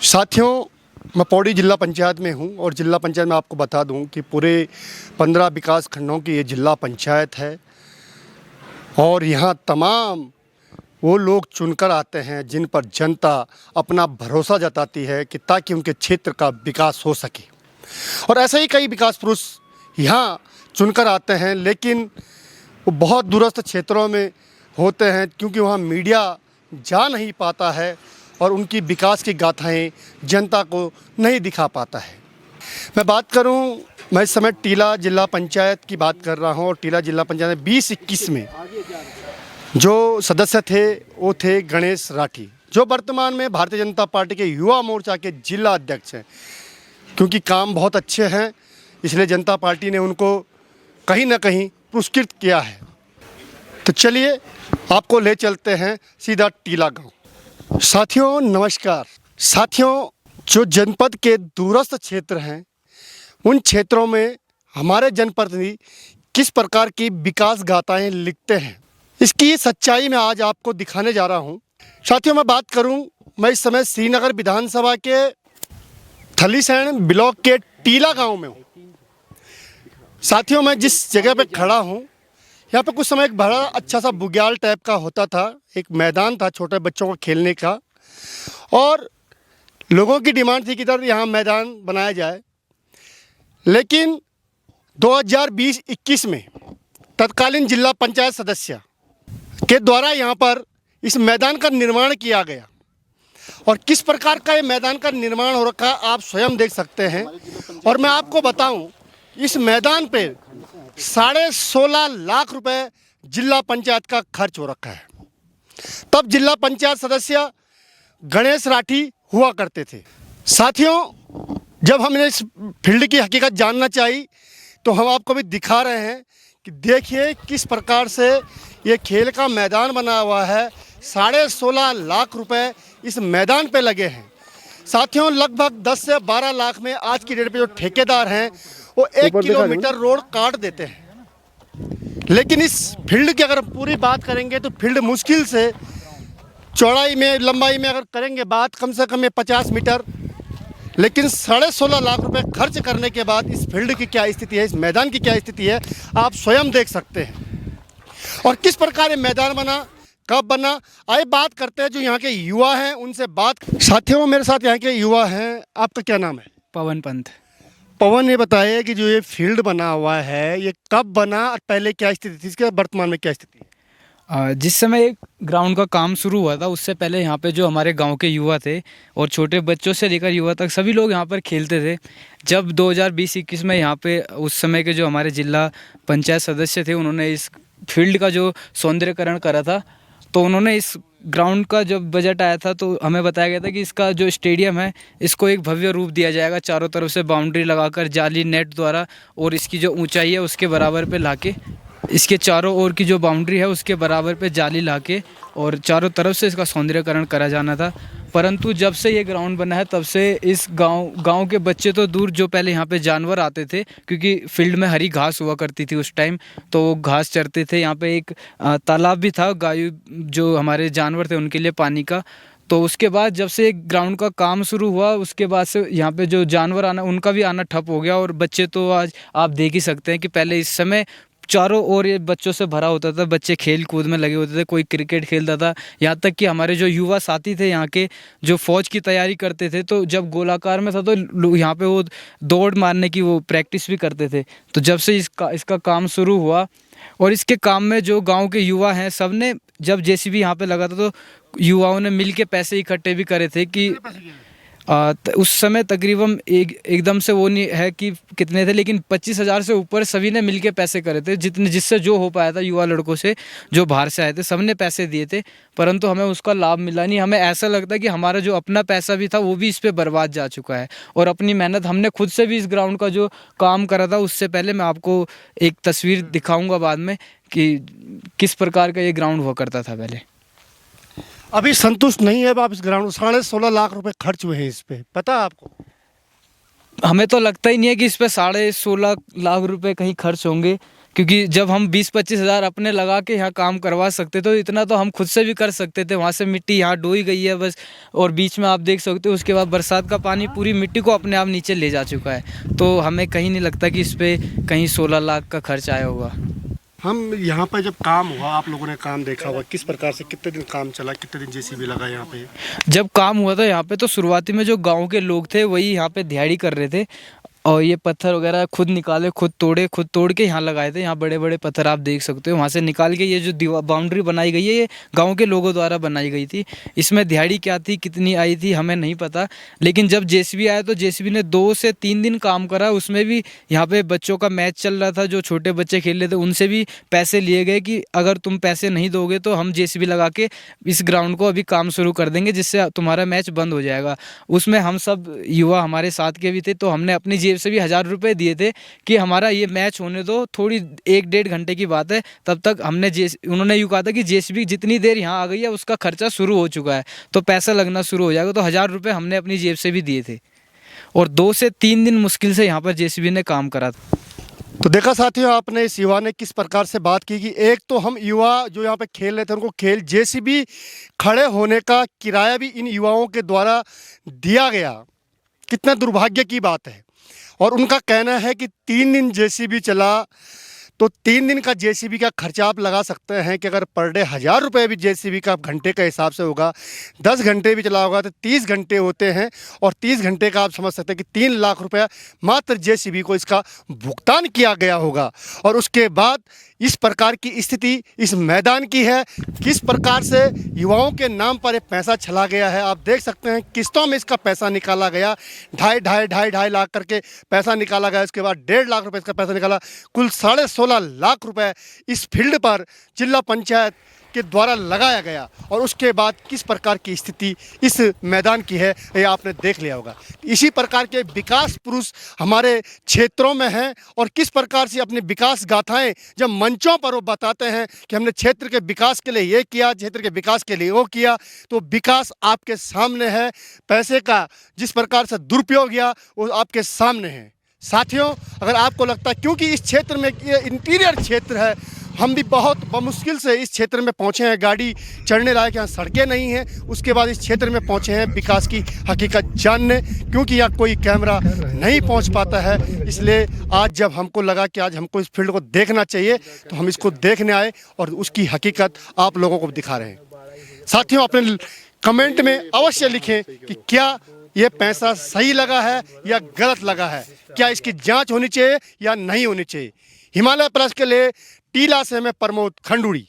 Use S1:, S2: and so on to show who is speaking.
S1: साथियों, मैं पौड़ी जिला पंचायत में हूं और जिला पंचायत में आपको बता दूं कि पूरे 15 विकास खंडों की ये जिला पंचायत है और यहां तमाम वो लोग चुनकर आते हैं जिन पर जनता अपना भरोसा जताती है कि ताकि उनके क्षेत्र का विकास हो सके। और ऐसे ही कई विकास पुरुष यहाँ चुनकर आते हैं, लेकिन वो बहुत दूरस्थ क्षेत्रों में होते हैं क्योंकि वहाँ मीडिया जा नहीं पाता है और उनकी विकास की गाथाएं जनता को नहीं दिखा पाता है। मैं इस समय टीला जिला पंचायत की बात कर रहा हूँ और टीला जिला पंचायत में 2021 में जो सदस्य थे वो थे गणेश राठी, जो वर्तमान में भारतीय जनता पार्टी के युवा मोर्चा के जिला अध्यक्ष हैं। क्योंकि काम बहुत अच्छे हैं इसलिए जनता पार्टी ने उनको कहीं ना कहीं पुरस्कृत किया है। तो चलिए आपको ले चलते हैं सीधा टीला गांव। साथियों नमस्कार। साथियों, जो जनपद के दूरस्थ क्षेत्र हैं उन क्षेत्रों में हमारे जनप्रतिनिधि किस प्रकार की विकास गाथाएं लिखते हैं, इसकी सच्चाई मैं आज आपको दिखाने जा रहा हूं। साथियों, मैं इस समय श्रीनगर विधानसभा के थलीसैंण ब्लॉक के टीला गांव में हूं। साथियों, मैं जिस जगह पे खड़ा हूं यहाँ पे कुछ समय एक बड़ा अच्छा सा बुग्याल टाइप का होता था, एक मैदान था छोटे बच्चों को खेलने का और लोगों की डिमांड थी कि इधर यहाँ मैदान बनाया जाए। लेकिन 2020-21 में तत्कालीन जिला पंचायत सदस्य के द्वारा यहाँ पर इस मैदान का निर्माण किया गया और किस प्रकार का ये मैदान का निर्माण हो रखा आप स्वयं देख सकते हैं। और मैं आपको बताऊं, इस मैदान पे 16.5 लाख रुपए जिला पंचायत का खर्च हो रखा है। तब जिला पंचायत सदस्य गणेश राठी हुआ करते थे। साथियों, जब हमने इस फील्ड की हकीकत जानना चाहिए तो हम आपको भी दिखा रहे हैं कि देखिए किस प्रकार से ये खेल का मैदान बना हुआ है। 16.5 लाख रुपए इस मैदान पे लगे हैं। साथियों, लगभग 10 से 12 लाख में आज की डेट पे जो ठेकेदार हैं वो 1 किलोमीटर रोड काट देते हैं। लेकिन इस फील्ड की अगर पूरी बात करेंगे तो फील्ड मुश्किल से चौड़ाई में लंबाई में अगर करेंगे बात कम से कम 50 मीटर। लेकिन 16.5 लाख रुपए खर्च करने के बाद इस फील्ड की क्या स्थिति है, इस मैदान की क्या स्थिति है, आप स्वयं देख सकते हैं। और किस प्रकार ये मैदान बना, कब बना, आइए बात करते हैं जो यहाँ के युवा हैं उनसे बात। साथियों, मेरे साथ यहाँ के युवा हैं। आपका क्या नाम है?
S2: पवन पंत।
S1: पवन, ये बताइए कि जो ये फील्ड बना हुआ है ये कब बना और पहले क्या स्थिति थी, इसके वर्तमान में क्या स्थिति है?
S2: जिस समय ग्राउंड का काम शुरू हुआ था उससे पहले यहाँ पे जो हमारे गांव के युवा थे और छोटे बच्चों से लेकर युवा तक सभी लोग यहाँ पर खेलते थे। जब 2020-21 में यहाँ पे उस समय के जो हमारे जिला पंचायत सदस्य थे उन्होंने इस फील्ड का जो सौंदर्यकरण करा था, तो उन्होंने इस ग्राउंड का जब बजट आया था तो हमें बताया गया था कि इसका जो स्टेडियम है इसको एक भव्य रूप दिया जाएगा, चारों तरफ से बाउंड्री लगाकर जाली नेट द्वारा, और इसकी जो ऊंचाई है उसके बराबर पे लाके, इसके चारों ओर की जो बाउंड्री है उसके बराबर पे जाली लाके और चारों तरफ से इसका सौंदर्यकरण करा जाना था। परंतु जब से ये ग्राउंड बना है तब से इस गांव के बच्चे तो दूर, जो पहले यहाँ पे जानवर आते थे क्योंकि फील्ड में हरी घास हुआ करती थी उस टाइम, तो वो घास चरते थे। यहाँ पे एक तालाब भी था, गाय जो हमारे जानवर थे उनके लिए पानी का। तो उसके बाद जब से ग्राउंड का काम शुरू हुआ उसके बाद से यहाँ पे जो जानवर आना उनका भी आना ठप हो गया और बच्चे तो आज आप देख ही सकते हैं कि पहले इस समय चारों ओर ये बच्चों से भरा होता था, बच्चे खेल कूद में लगे होते थे, कोई क्रिकेट खेलता था। यहाँ तक कि हमारे जो युवा साथी थे यहाँ के जो फौज की तैयारी करते थे, तो जब गोलाकार में था तो यहाँ पे वो दौड़ मारने की वो प्रैक्टिस भी करते थे। तो जब से इसका काम शुरू हुआ और इसके काम में जो गांव के युवा हैं सब ने, जब जेसीबी यहाँ पे लगा था तो युवाओं ने मिल के पैसे इकट्ठे भी करे थे कि उस समय तकरीबन एकदम से वो नहीं है कि कितने थे, लेकिन 25,000 से ऊपर सभी ने मिलके पैसे करे थे, जिससे जो हो पाया था युवा लड़कों से जो बाहर से आए थे सब ने पैसे दिए थे। परंतु हमें उसका लाभ मिला नहीं। हमें ऐसा लगता है कि हमारा जो अपना पैसा भी था वो भी इस पे बर्बाद जा चुका है और अपनी मेहनत हमने खुद से भी इस ग्राउंड का जो काम करा था। उससे पहले मैं आपको एक तस्वीर दिखाऊँगा बाद में कि किस प्रकार का ये ग्राउंड हुआ करता था पहले।
S1: अभी संतुष्ट नहीं है आप इस ग्राउंड? 16.5 लाख रुपए खर्च हुए हैं इस पे, पता है आपको?
S2: हमें तो लगता ही नहीं है कि इस पे 16.5 लाख रुपए कहीं खर्च होंगे। क्योंकि जब हम 20-25 हज़ार अपने लगा के यहाँ काम करवा सकते तो इतना तो हम खुद से भी कर सकते थे। वहाँ से मिट्टी यहाँ ढोई गई है बस, और बीच में आप देख सकते हो उसके बाद बरसात का पानी पूरी मिट्टी को अपने आप नीचे ले जा चुका है। तो हमें कहीं नहीं लगता कि इस पर कहीं 16 लाख का खर्च आया होगा।
S1: हम यहाँ पर जब काम हुआ, आप लोगों ने काम देखा होगा, किस प्रकार से कितने दिन काम चला, कितने दिन जेसीबी लगा यहाँ पे?
S2: जब काम हुआ था यहाँ पे तो शुरुआती में जो गांव के लोग थे वही यहाँ पे दिहाड़ी कर रहे थे, और ये पत्थर वगैरह खुद निकाले, खुद तोड़ के यहाँ लगाए थे। यहाँ बड़े बड़े पत्थर आप देख सकते हो, वहाँ से निकाल के ये जो बाउंड्री बनाई गई है ये गांव के लोगों द्वारा बनाई गई थी। इसमें दिहाड़ी क्या थी, कितनी आई थी, हमें नहीं पता। लेकिन जब जेसीबी आया तो जेसीबी ने 2 से 3 दिन काम करा। उसमें भी यहाँ पे बच्चों का मैच चल रहा था, जो छोटे बच्चे खेल रहे थे उनसे भी पैसे लिए गए कि अगर तुम पैसे नहीं दोगे तो हम जेसीबी लगा के इस ग्राउंड को अभी काम शुरू कर देंगे, जिससे तुम्हारा मैच बंद हो जाएगा। उसमें हम सब युवा हमारे साथ के भी थे, तो हमने अपनी जेब से भी 1000 रुपये दिए थे कि हमारा ये मैच होने दो, थोड़ी 1-1.5 घंटे की बात है। तब तक उन्होंने यूँ कहा था कि जेसीबी जितनी देर यहाँ आ गई है उसका खर्चा शुरू हो चुका है, तो पैसा लगना शुरू हो जाएगा। तो 1000 रुपये हमने अपनी जेब से भी दिए थे, और 2 से 3 दिन मुश्किल से यहाँ पर जेसीबी ने काम करा था।
S1: तो देखा साथियों, आपने इस युवा ने किस प्रकार से बात की कि एक तो हम युवा जो यहाँ पे खेल रहे थे उनको खेल जेसीबी खड़े होने का किराया भी इन युवाओं के द्वारा दिया गया। कितना दुर्भाग्य की बात है। और उनका कहना है कि 3 दिन जेसीबी चला, तो 3 दिन का जेसीबी का खर्चा आप लगा सकते हैं कि अगर पर डे 1000 रुपये भी जेसीबी का घंटे के हिसाब से होगा, 10 घंटे भी चला होगा तो 30 घंटे होते हैं, और 30 घंटे का आप समझ सकते हैं कि 3 लाख रुपया मात्र जेसीबी को इसका भुगतान किया गया होगा। और उसके बाद इस प्रकार की स्थिति इस मैदान की है, किस प्रकार से युवाओं के नाम पर ये पैसा चला गया है। आप देख सकते हैं किस्तों में इसका पैसा निकाला गया, ढाई लाख करके पैसा निकाला गया। उसके बाद 1.5 लाख रुपए इसका पैसा निकाला, कुल 16.5 लाख रुपए इस फील्ड पर जिला पंचायत के द्वारा लगाया गया। और उसके बाद किस प्रकार की स्थिति इस मैदान की है ये आपने देख लिया होगा। इसी प्रकार के विकास पुरुष हमारे क्षेत्रों में हैं, और किस प्रकार से अपनी विकास गाथाएं जब मंचों पर वो बताते हैं कि हमने क्षेत्र के विकास के लिए ये किया, क्षेत्र के विकास के लिए वो किया, तो विकास आपके सामने है। पैसे का जिस प्रकार से दुरुपयोग किया वो आपके सामने है। साथियों, अगर आपको लगता है, क्योंकि इस क्षेत्र में ये इंटीरियर क्षेत्र है, हम भी बहुत मुश्किल से इस क्षेत्र में पहुंचे हैं, गाड़ी चढ़ने लायक यहाँ सड़कें नहीं हैं, उसके बाद इस क्षेत्र में पहुंचे हैं विकास की हकीकत जानने, क्योंकि यहाँ कोई कैमरा नहीं पहुंच पाता है। इसलिए आज जब हमको लगा कि आज हमको इस फील्ड को देखना चाहिए, तो हम इसको देखने आए और उसकी हकीकत आप लोगों को दिखा रहे हैं। साथियों, अपने कमेंट में अवश्य लिखें कि क्या ये पैसा सही लगा है या गलत लगा है, क्या इसकी जांच होनी चाहिए या नहीं होनी चाहिए। हिमालय प्लस के लिए टीला से मैं प्रमोद खंडूड़ी।